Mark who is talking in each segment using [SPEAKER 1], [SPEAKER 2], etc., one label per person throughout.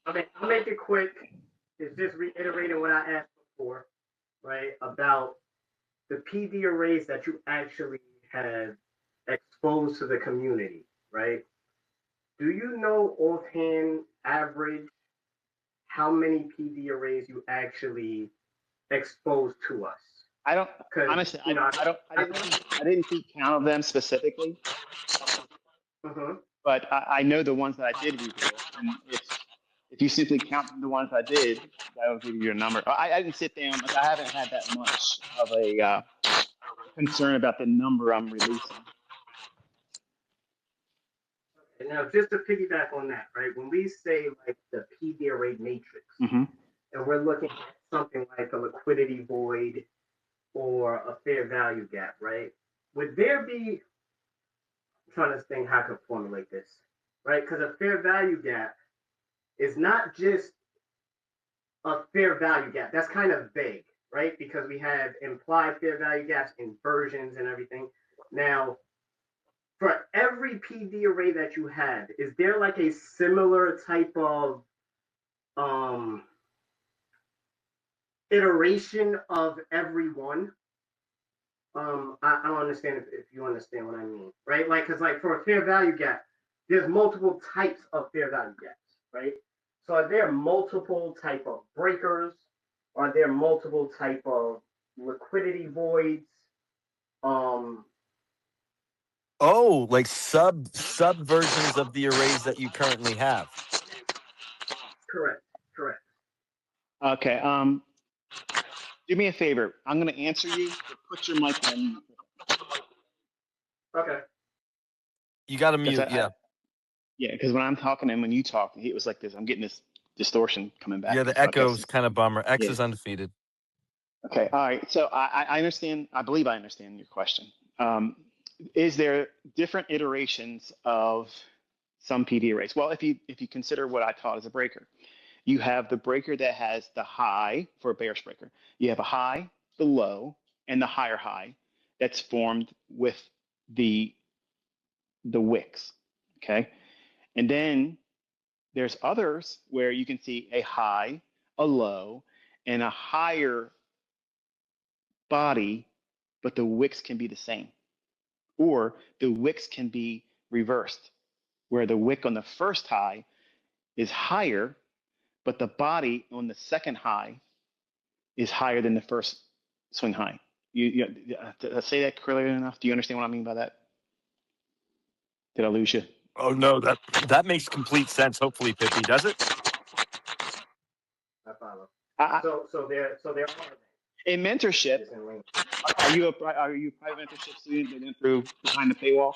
[SPEAKER 1] I mean, I'll make it quick. It's just reiterating what I asked before, right? About the PD arrays that you actually have exposed to the community, right? Do you know offhand average how many PD arrays you actually exposed to us?
[SPEAKER 2] I don't
[SPEAKER 1] Because
[SPEAKER 2] honestly.
[SPEAKER 1] you know,
[SPEAKER 2] I didn't keep count of them specifically,
[SPEAKER 1] uh-huh.
[SPEAKER 2] but I know the ones that I did reveal. And if you simply count the ones I did, that will give you a number. I didn't sit down. Like I haven't had that much of a concern about the number I'm releasing.
[SPEAKER 1] And now, just to piggyback on that, right? When we say like the PD array matrix,
[SPEAKER 2] Hmm.
[SPEAKER 1] and we're looking at something like a liquidity void or a fair value gap, right? Would there be, I'm trying to think how I can formulate this, right? Because a fair value gap is not just a fair value gap. That's kind of vague, right? Because we have implied fair value gaps, inversions, and everything. Now, for every PD array that you have, is there like a similar type of um, iteration of every one? I don't understand if you understand what I mean, right? Like, because like for a fair value gap, there's multiple types of fair value gaps, right? So are there multiple type of breakers? Are there multiple type of liquidity voids? Um,
[SPEAKER 3] Oh, like sub versions of the arrays that you currently have.
[SPEAKER 1] correct, correct.
[SPEAKER 2] Okay. Do me a favor. I'm going to answer you, but put your mic on mute.
[SPEAKER 1] Okay.
[SPEAKER 3] You got to
[SPEAKER 2] Because
[SPEAKER 3] mute, yeah.
[SPEAKER 2] yeah, because when I'm talking and when you talk, it was like this. I'm getting this distortion coming
[SPEAKER 3] Yeah,
[SPEAKER 2] back.
[SPEAKER 3] the
[SPEAKER 2] So I guess
[SPEAKER 3] echo's kind of bummer. X
[SPEAKER 2] yeah.
[SPEAKER 3] is undefeated.
[SPEAKER 2] Okay. All right. So I understand. I believe I understand your question. Um, is there different iterations of some PD arrays? Well, if you consider what I taught as a breaker, you have the breaker that has the high for a bearish breaker. You have a high, the low, and the higher high that's formed with the wicks. Okay. And then there's others where you can see a high, a low, and a higher body, but the wicks can be the same. Or the wicks can be reversed, where the wick on the first high is higher, but the body on the second high is higher than the first swing high. Did I say that clearly enough? Do you understand what I mean by that? Did I lose you?
[SPEAKER 3] Oh no, that makes complete sense. Hopefully, Pippi does it.
[SPEAKER 1] I follow.
[SPEAKER 2] I,
[SPEAKER 1] So there are
[SPEAKER 2] in mentorship, are you a private mentorship student that went through behind the paywall?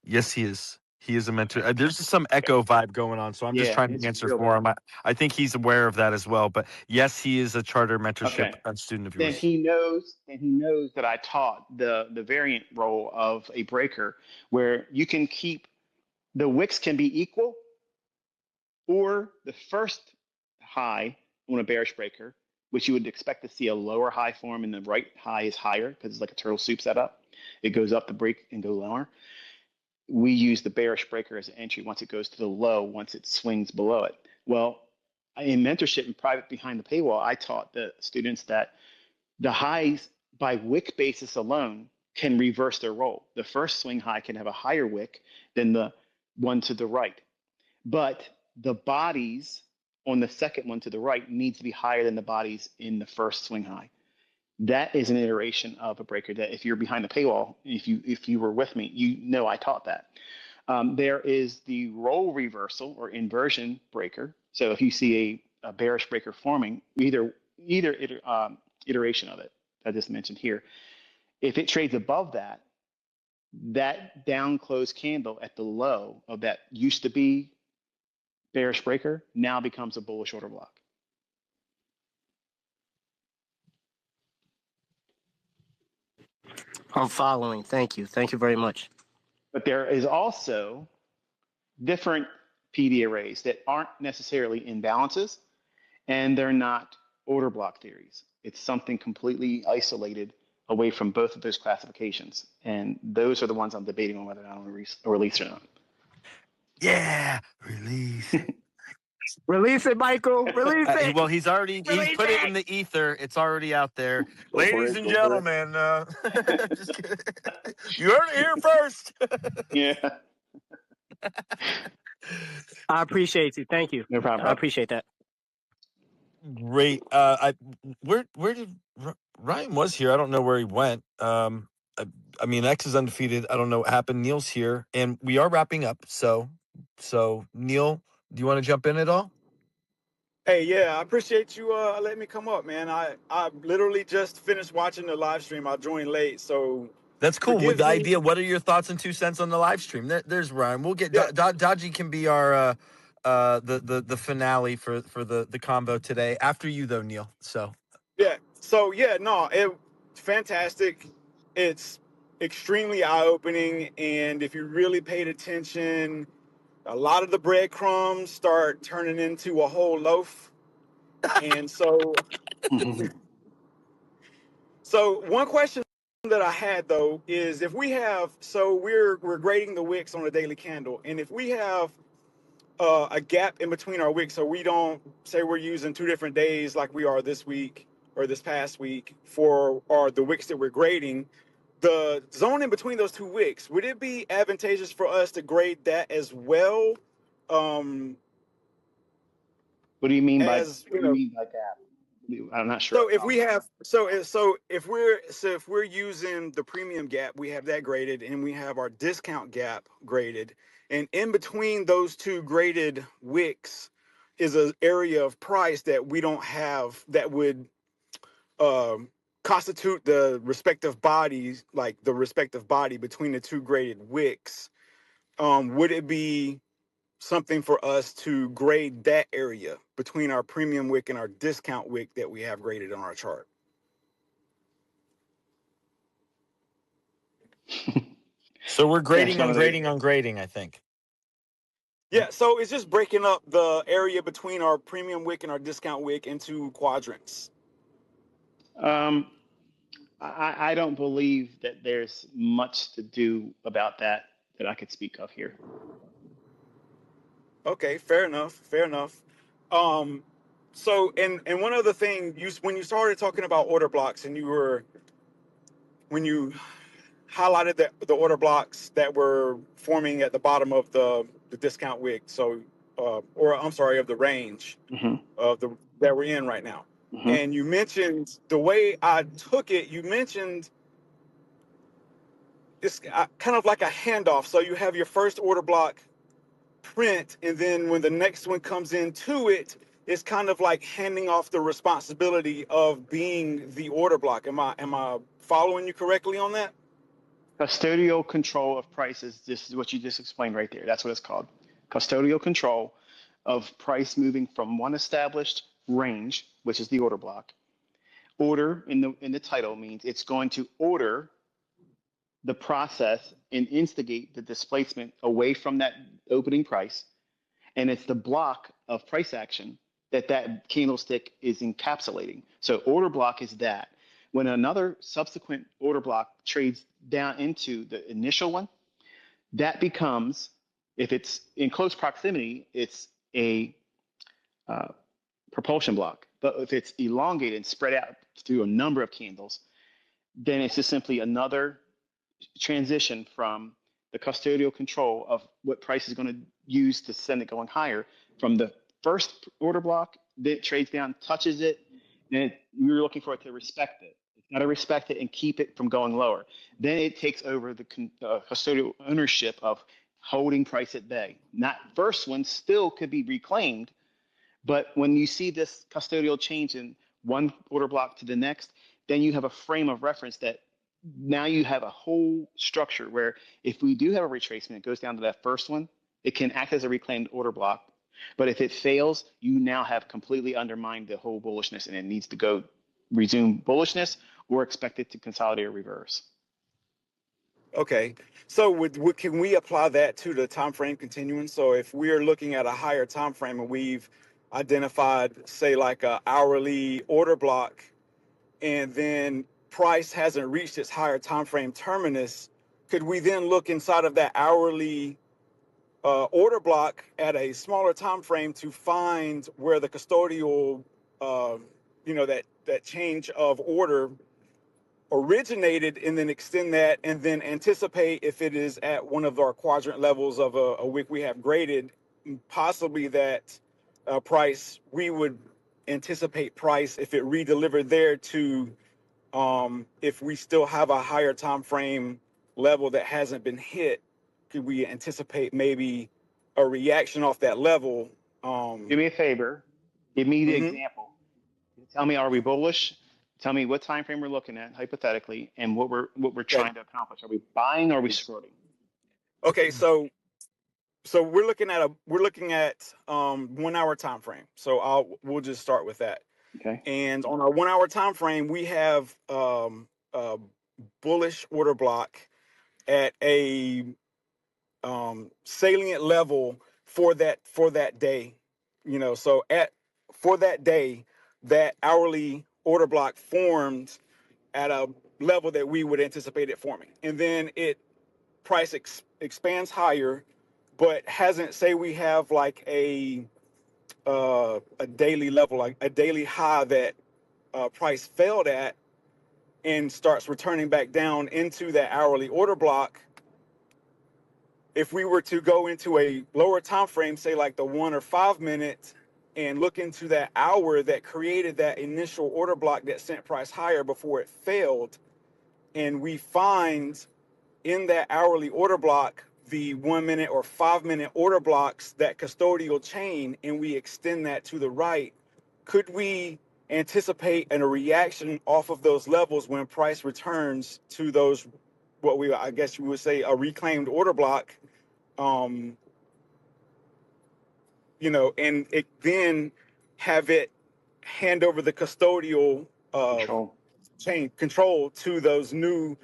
[SPEAKER 3] Yes, he is. He is a mentor. There's just some echo vibe going on, so I'm just
[SPEAKER 2] Yeah,
[SPEAKER 3] trying to
[SPEAKER 2] it's
[SPEAKER 3] answer
[SPEAKER 2] real
[SPEAKER 3] for
[SPEAKER 2] bad.
[SPEAKER 3] him. I think he's aware of that as well. But yes, he is a charter mentorship
[SPEAKER 2] Okay.
[SPEAKER 3] student of
[SPEAKER 2] Then
[SPEAKER 3] yours.
[SPEAKER 2] he knows that I taught the variant role of a breaker where you can keep the wicks can be equal or the first high on a bearish breaker, which you would expect to see a lower high form and the right high is higher because it's like a turtle soup setup. It goes up the break and go lower. We use the bearish breaker as an entry once it goes to the low, once it swings below it. Well, in mentorship and private behind the paywall, I taught the students that the highs by wick basis alone can reverse their role. The first swing high can have a higher wick than the one to the right. But the bodies on the second one to the right needs to be higher than the bodies in the first swing high. That is an iteration of a breaker that if you're behind the paywall, if you were with me, you know I taught that. There is the role reversal or inversion breaker. So if you see a bearish breaker forming, either iteration of it I just mentioned here, if it trades above that, that down close candle at the low of that used to be bearish breaker now becomes a bullish order block.
[SPEAKER 4] I'm following. Thank you. Thank you very much.
[SPEAKER 2] But there is also different PD arrays that aren't necessarily imbalances and they're not order block theories. It's something completely isolated away from both of those classifications. And those are the ones I'm debating on whether or not I want to release or not.
[SPEAKER 3] Yeah, Release.
[SPEAKER 4] Release it, Michael. Release it.
[SPEAKER 3] Well, he's
[SPEAKER 4] Release
[SPEAKER 3] put it
[SPEAKER 4] it.
[SPEAKER 3] in the ether. It's already out there.
[SPEAKER 2] Go for
[SPEAKER 3] Ladies
[SPEAKER 2] it,
[SPEAKER 3] and
[SPEAKER 2] go for it.
[SPEAKER 3] gentlemen, just kidding. You heard it here first.
[SPEAKER 2] Yeah.
[SPEAKER 4] I appreciate you. Thank you.
[SPEAKER 2] No problem.
[SPEAKER 4] I appreciate that.
[SPEAKER 3] Great. Where did Ryan was here? I don't know where he went. I mean, X is undefeated. I don't know what happened. Neil's here, and we are wrapping up. So Neil, do you want to jump in at all?
[SPEAKER 5] Hey, yeah, I appreciate you letting me come up, man. I literally just finished watching the live stream. I joined late, so
[SPEAKER 3] That's cool. With
[SPEAKER 5] forgive
[SPEAKER 3] the
[SPEAKER 5] me.
[SPEAKER 3] idea, what are your thoughts and 2 cents on the live stream? There's Ryan. We'll get
[SPEAKER 5] Yeah.
[SPEAKER 3] Dodgy can be our the finale for the combo today. After you though, Neil. So
[SPEAKER 5] Yeah. So yeah, no, it's fantastic. It's extremely eye-opening, and if you really paid attention, a lot of the breadcrumbs start turning into a whole loaf. And so one question that I had though is if we have we're grading the wicks on a daily candle, and if we have a gap in between our wicks, so we don't say we're using 2 different days like we are this week or this past week for the wicks that we're grading, the zone in between those 2 wicks, would it be advantageous for us to grade that as well?
[SPEAKER 2] What do you mean by
[SPEAKER 5] As you know,
[SPEAKER 2] gap? I'm not sure.
[SPEAKER 5] so if we have if we're using the premium gap, we have that graded, and we have our discount gap graded, and in between those 2 graded wicks is an area of price that we don't have that would constitute the respective bodies, like the respective body between the 2 graded wicks. Would it be something for us to grade that area between our premium wick and our discount wick that we have graded on our chart?
[SPEAKER 3] so we're grading on grading on grading, I think.
[SPEAKER 5] Yeah, so it's just breaking up the area between our premium wick and our discount wick into quadrants.
[SPEAKER 2] I don't believe that there's much to do about that I could speak of here.
[SPEAKER 5] Okay, fair enough. Fair enough. So, and one other thing, when you started talking about order blocks, and when you highlighted the order blocks that were forming at the bottom of the discount wick, so or I'm sorry, of the range of the that we're in right now. And you mentioned, the way I took it, you mentioned it's kind of like a handoff. So you have your first order block print, and then when the next one comes into it, it's kind of like handing off the responsibility of being the order block. Am I following you correctly on that?
[SPEAKER 2] Custodial control of prices. This is what you just explained right there. That's what it's called. Custodial control of price moving from one established range, which is the order block. Order in the title means it's going to order the process and instigate the displacement away from that opening price. And it's the block of price action that candlestick is encapsulating. So order block is that. When another subsequent order block trades down into the initial one, that becomes, if it's in close proximity, it's a propulsion block. But if it's elongated and spread out through a number of candles, then it's just simply another transition from the custodial control of what price is going to use to send it going higher from the first order block that trades down, touches it, and you're looking for it to respect it. It's got to respect it and keep it from going lower. Then it takes over the custodial ownership of holding price at bay. That first one still could be reclaimed, but when you see this custodial change in one order block to the next, then you have a frame of reference that now you have a whole structure where if we do have a retracement, it goes down to that first one, it can act as a reclaimed order block. But if it fails, you now have completely undermined the whole bullishness, and it needs to go resume bullishness or expect it to consolidate or reverse.
[SPEAKER 5] Okay, so can we apply that to the time frame continuum? So if we're looking at a higher time frame and we've identified, say, like a hourly order block, and then price hasn't reached its higher time frame terminus, could we then look inside of that hourly order block at a smaller time frame to find where the custodial, that change of order originated, and then extend that, and then anticipate if it is at one of our quadrant levels of a wick we have graded, possibly that price, we would anticipate price if it redelivered there to, if we still have a higher time frame level that hasn't been hit, could we anticipate maybe a reaction off that level?
[SPEAKER 2] Do me a favor. Give me the
[SPEAKER 5] Mhm.
[SPEAKER 2] example. Tell me, are we bullish? Tell me what time frame we're looking at, hypothetically, and what we're
[SPEAKER 5] Okay.
[SPEAKER 2] trying to accomplish. Are we buying or are we shorting?
[SPEAKER 5] Okay, so we're looking at 1 hour time frame. So we'll just start with that.
[SPEAKER 2] Okay.
[SPEAKER 5] And on our 1 hour time frame, we have a bullish order block at a salient level for that day. So for that day, that hourly order block formed at a level that we would anticipate it forming, and then price expands higher, but hasn't, say we have like a daily level, like a daily high that price failed at, and starts returning back down into that hourly order block. If we were to go into a lower time frame, say like the 1 or 5 minute, and look into that hour that created that initial order block that sent price higher before it failed, and we find in that hourly order block the 1 minute or 5 minute order blocks, that custodial chain, and we extend that to the right, could we anticipate a reaction off of those levels when price returns to those, I guess you would say, a reclaimed order block, and it then have it hand over the custodial
[SPEAKER 2] Control.
[SPEAKER 5] chain control to those new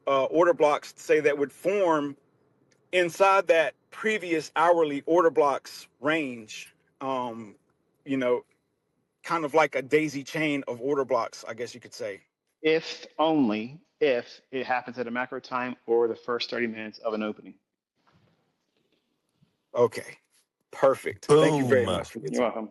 [SPEAKER 5] order blocks, say, that would form inside that previous hourly order blocks range, you know, kind of like a daisy chain of order blocks, I guess you could say.
[SPEAKER 2] If only if it happens at a macro time or the first 30 minutes of an opening.
[SPEAKER 5] Okay, perfect. Thank you very
[SPEAKER 3] Boom.
[SPEAKER 5] much for your
[SPEAKER 2] You're
[SPEAKER 5] time.
[SPEAKER 2] welcome.